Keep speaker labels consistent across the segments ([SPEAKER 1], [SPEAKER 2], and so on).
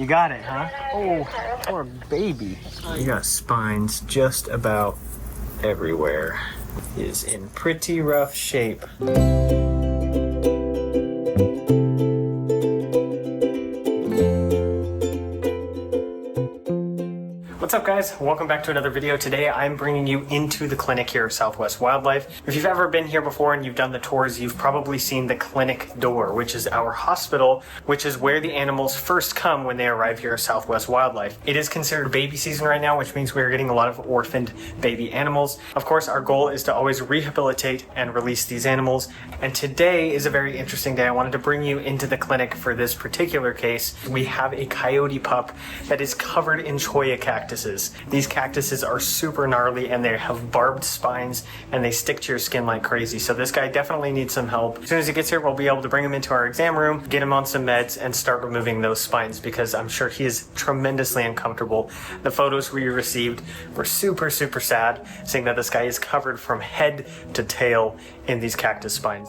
[SPEAKER 1] You got it, huh? Oh, poor baby. You got spines just about everywhere. He is in pretty rough shape. What's up, guys? Welcome back to another video. Today I'm bringing you into the clinic here at Southwest Wildlife. If you've ever been here before and you've done the tours, you've probably seen the clinic door, which is our hospital, which is where the animals first come when they arrive here at Southwest Wildlife. It is considered baby season right now, which means we're getting a lot of orphaned baby animals. Of course, our goal is to always rehabilitate and release these animals. And today is a very interesting day. I wanted to bring you into the clinic for this particular case. We have a coyote pup that is covered in cholla cactuses. These cactuses are super gnarly and they have barbed spines and they stick to your skin like crazy. So this guy definitely needs some help. As soon as he gets here, we'll be able to bring him into our exam room, get him on some meds and start removing those spines because I'm sure he is tremendously uncomfortable. The photos we received were super sad, seeing that this guy is covered from head to tail in these cactus spines.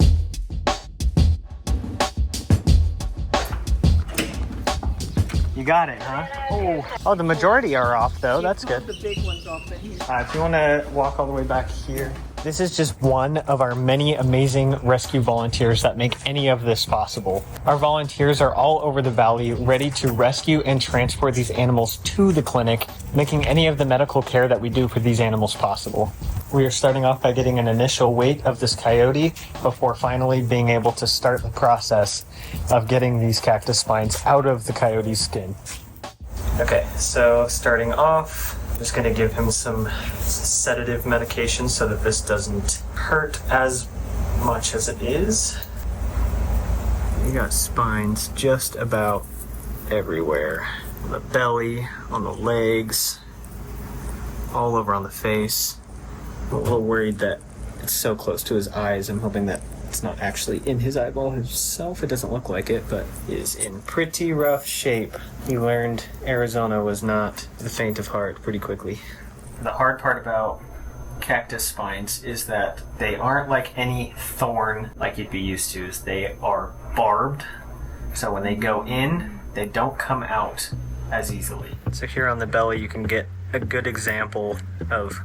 [SPEAKER 1] You got it, huh? Oh, the majority are off though. That's good.
[SPEAKER 2] The big ones off the here.
[SPEAKER 1] If you want to walk all the way back here. This is just one of our many amazing rescue volunteers that make any of this possible. Our volunteers are all over the valley, ready to rescue and transport these animals to the clinic, making any of the medical care that we do for these animals possible. We are starting off by getting an initial weight of this coyote before finally being able to start the process of getting these cactus spines out of the coyote's skin. Okay, so starting off, I'm just going to give him some sedative medication so that this doesn't hurt as much as it is. You got spines just about everywhere. On the belly, on the legs, all over on the face. I'm a little worried that it's so close to his eyes. I'm hoping that it's not actually in his eyeball himself. It doesn't look like it, but he is in pretty rough shape. He learned Arizona was not the faint of heart pretty quickly. The hard part about cactus spines is that they aren't like any thorn like you'd be used to. They are barbed, so when they go in, they don't come out as easily. So here on the belly, you can get a good example of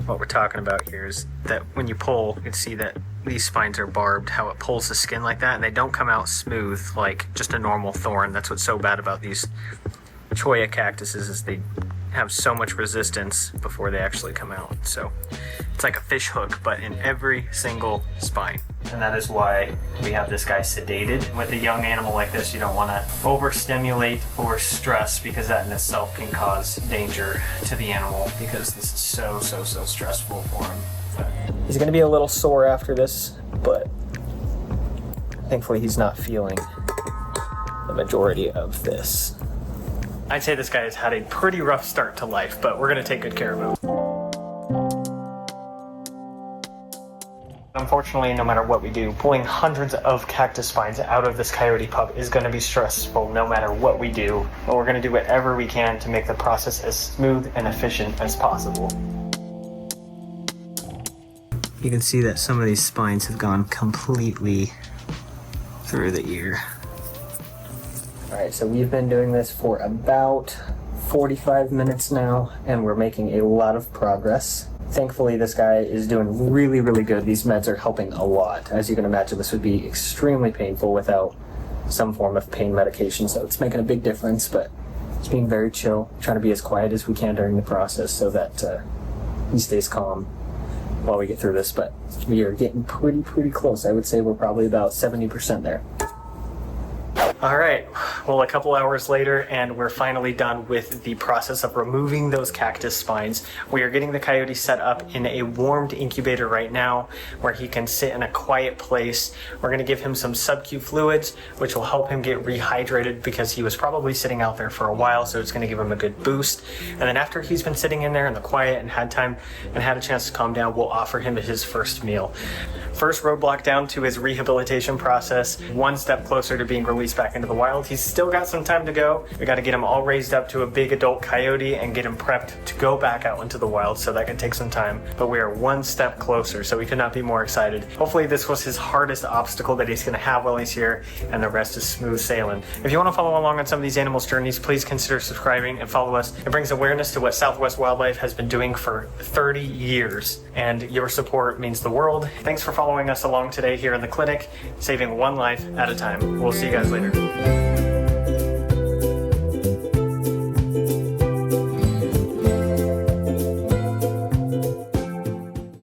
[SPEAKER 1] what we're talking about here is that when you pull, you can see that these spines are barbed, how it pulls the skin like that, and they don't come out smooth like just a normal thorn. That's what's so bad about these cholla cactuses is they have so much resistance before they actually come out. So it's like a fish hook, but in every single spine. And that is why we have this guy sedated. With a young animal like this, you don't want to overstimulate or stress because that in itself can cause danger to the animal because this is so stressful for him. But he's going to be a little sore after this, but thankfully he's not feeling the majority of this. I'd say this guy has had a pretty rough start to life, but we're going to take good care of him. Unfortunately, no matter what we do, pulling hundreds of cactus spines out of this coyote pup is going to be stressful no matter what we do, but we're going to do whatever we can to make the process as smooth and efficient as possible. You can see that some of these spines have gone completely through the ear. Alright, so we've been doing this for about 45 minutes now, and we're making a lot of progress. Thankfully, this guy is doing really good. These meds are helping a lot. As you can imagine, this would be extremely painful without some form of pain medication, so it's making a big difference, but it's being very chill, trying to be as quiet as we can during the process so that he stays calm while we get through this, but we are getting pretty close. I would say we're probably about 70% there. All right, well, a couple hours later, and we're finally done with the process of removing those cactus spines. We are getting the coyote set up in a warmed incubator right now where he can sit in a quiet place. We're gonna give him some sub-Q fluids, which will help him get rehydrated because he was probably sitting out there for a while, so it's gonna give him a good boost. And then after he's been sitting in there in the quiet and had time and had a chance to calm down, we'll offer him his first meal. First roadblock down to his rehabilitation process, one step closer to being released back back into the wild. He's still got some time to go. We got to get him all raised up to a big adult coyote and get him prepped to go back out into the wild, so that can take some time. But we are one step closer, so we could not be more excited. Hopefully this was his hardest obstacle that he's going to have while he's here, and the rest is smooth sailing. If you want to follow along on some of these animals' journeys, please consider subscribing and follow us. It brings awareness to what Southwest Wildlife has been doing for 30 years, and your support means the world. Thanks for following us along today here in the clinic, saving one life at a time. We'll see you guys later.